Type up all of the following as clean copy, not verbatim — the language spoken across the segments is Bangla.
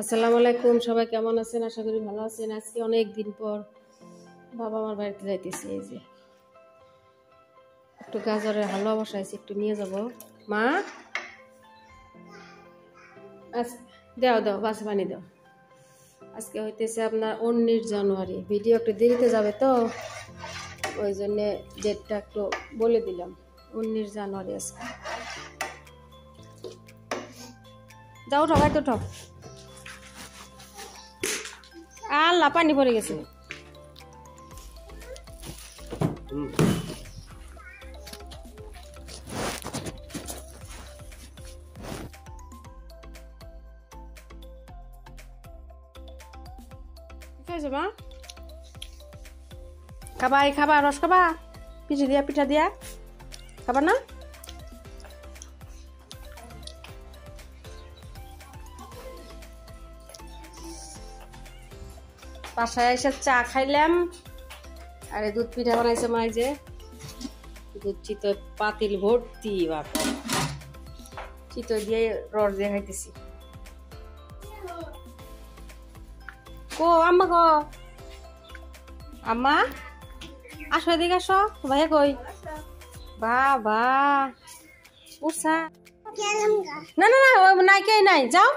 আসসালামু আলাইকুম, সবাই কেমন আছেন? আশা করি ভালো আছেন। আজকে অনেক দিন পর বাবা আমার বাড়িতে যাইতেছি। এই যে একটু গাজরের হালুয়া বসাইছি, একটু নিয়ে যাব। মা দাও দাও, বাসে পানি দাও। আজকে হইতেছে আপনার 19 জানুয়ারি। ভিডিও একটু দেরিতে যাবে তো, ওই জন্যে ডেটটা একটু বলে দিলাম। 19 জানুয়ারি আজকে। যাও উঠো ভাই, তো উঠো। আল্লাহ, পানি পড়ে গেছে। মা খাবা? এই খাবা? রস খাবা? পিঠা দিয়া খাবা না? বাসায় এসে চা খাইলাম, আর দুধ পিঠা বানাইছে মা। যে দুধ চিতই পাতিল ভর্তি, বাপ চিতই দিয়ে রস দিয়ে খাইতেছি। কো আম্মা, কো আম্মা, আসো এদিকে আসো। ভাইয়া কই? বাবা উঠছা? না না না, নাই, কে নাই, যাও।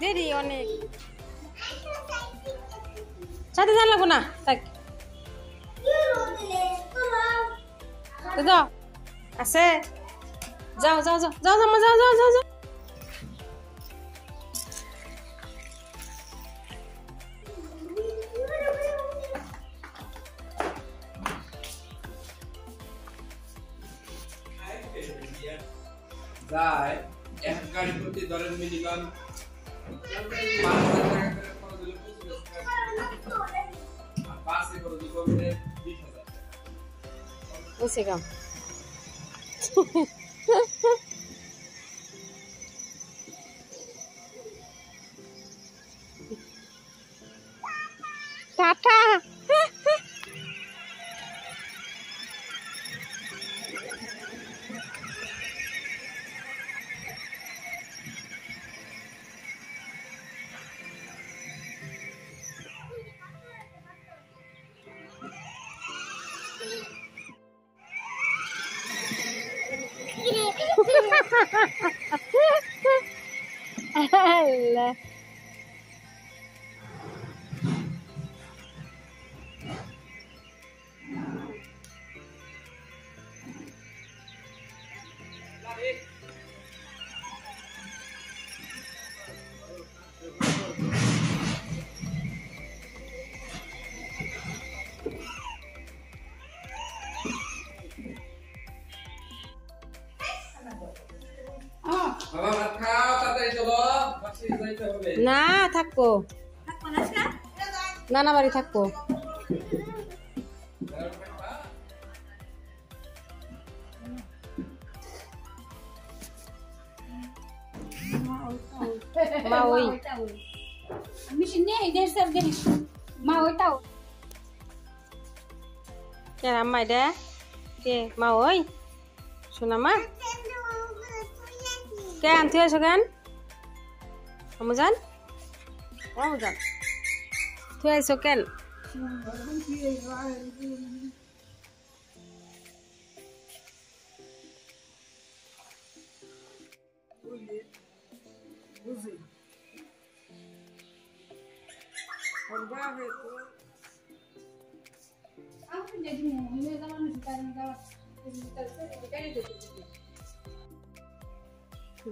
দেরি অনেক, সাথে জান লাগবো না, থাক। যাও, আছে, যাও যাও যাও যাও যাও যাও যাও যাও যাও। যায় এক গাড়ি প্রতি ধরেন মিনিমাম 5,000 টাকা করে খরচ হলে 25,000 টাকা, আর বাসে খরচ হবে 20,000 টাকা। বুঝছে কাম। টাটা। আল্লাহ, বাবা ভাত খাও, তাড়াতাড়ি চলো, বাসে যাইতে হবে। না থাকবো, নানা বাড়ি থাকবো। মা ওই কে আম্মাই দে, কে মা ওই শোনা মা, কেন তুই আছো কেন? আমজান, আমজান তুই আইছো কেন? Aku jadi mau ini zaman sekarang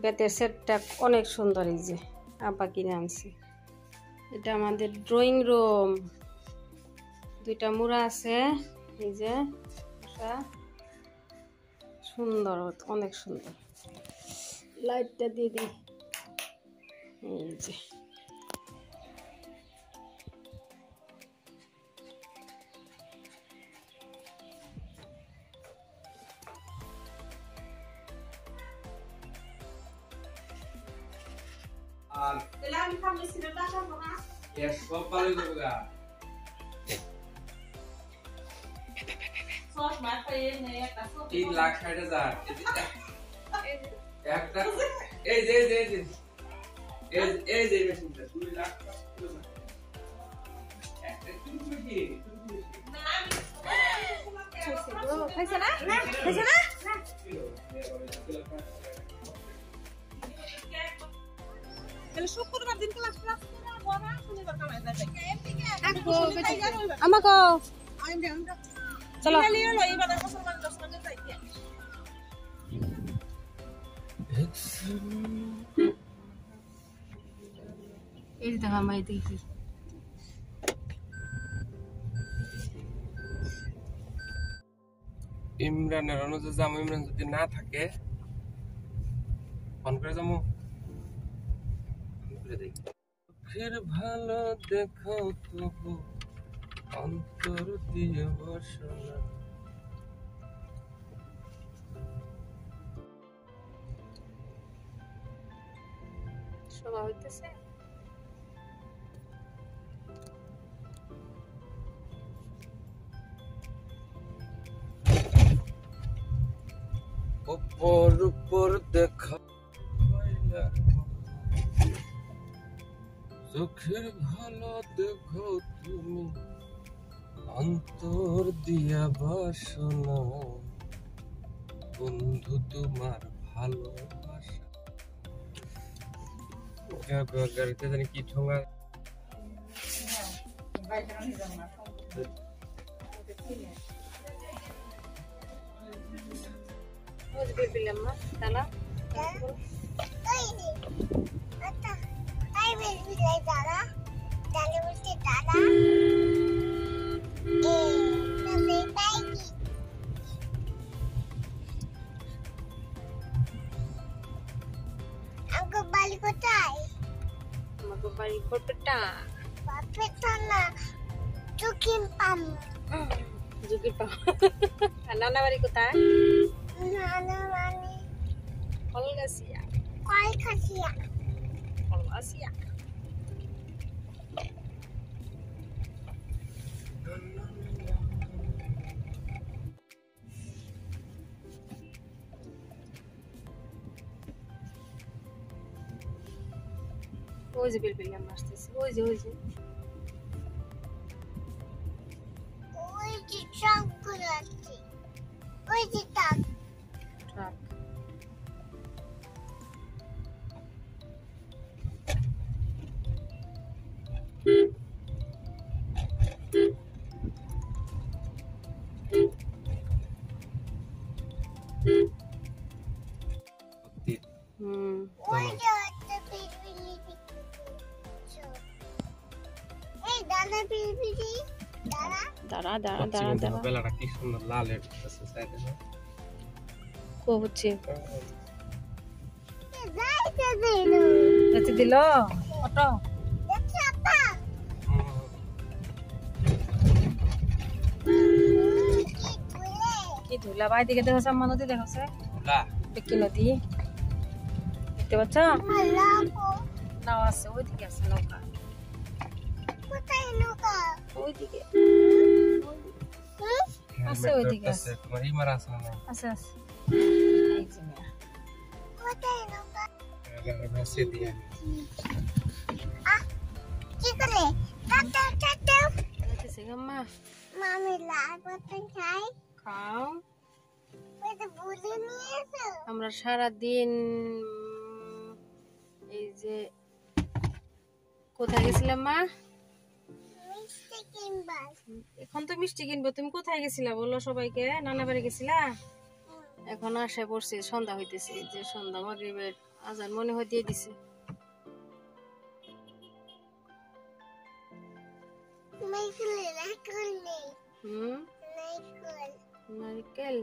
বেতের সেটটা অনেক সুন্দর, এই যে আব্বা কিনে আনছি। এটা আমাদের ড্রয়িং রুম, দুইটা মুড়া আছে, এই যে সুন্দর, অনেক সুন্দর। লাইটটা দিয়ে দিই, এই যে আর সব ভালো করবো গা। তিন লাখ 60,000 একটা, এই যে মেশিনটা 2 লাখ একটা শুক্রবার দিন ক্লাস বড়া শনিবার কামাই যাবে আমাকে চলো এইবার মুসলমান দর্শনে যাইতে এই দেখো আমি দেখি ইমরানের অনুযায়ী যাবো। ইমরান যদি না থাকে ফোন করে যাবো। চোখের ভালো দেখো তবু অন্তর দিয়ে বসনা। সবাই হইতেছে উপর উপর দেখা চোখের ভালো দেখো তুমি অন্তর দিয়া বাসনা। বন্ধু তোমার ভালোবাসা। গাড়িতে জানি কি ঠোঙা। তালা আমাকে বাড়ি করবেটা ঝুঁকির পাম। নানা বাড়ি কোথায়? কলগাছিয়া। কলগাছিয়া। ওই যে বিলবিল আমরা আসতেছি, ওই যে ট্রাক। দাঁড়া বেলাটা কি সুন্দর লাল হচ্ছে দিল অটো কি ধুলা ভাই দিকে দেখো সাম্মা নদী দেখছে কি নদী দেখতে পাচ্ছ? নাও আছে ওইদিকে, আছে নৌকা ওইদিকে আছে, ওইদিকে আছে। তোমার এই মারা আছে না? আছে এই যে ভেসে দিয়ে কি করে টাটা টাটা আছে গাম্মা মামি লাল বতন খাই খাও। ওই তো ভুলে নিয়েছো। আমরা সারা দিন এই যে কোথায় গেছিলাম মা? মিষ্টি কিনবা। এখন তো মিষ্টি কিনবো। তুমি কোথায় গেছিলা বলো সবাইকে? নানা বাড়ি গেছিলা? এখন আশা পড়ছি সন্ধ্যা হইতেছে, যে সন্ধ্যা মাগরিবের আজান মনে হয় দিয়ে দিছে। নারকেল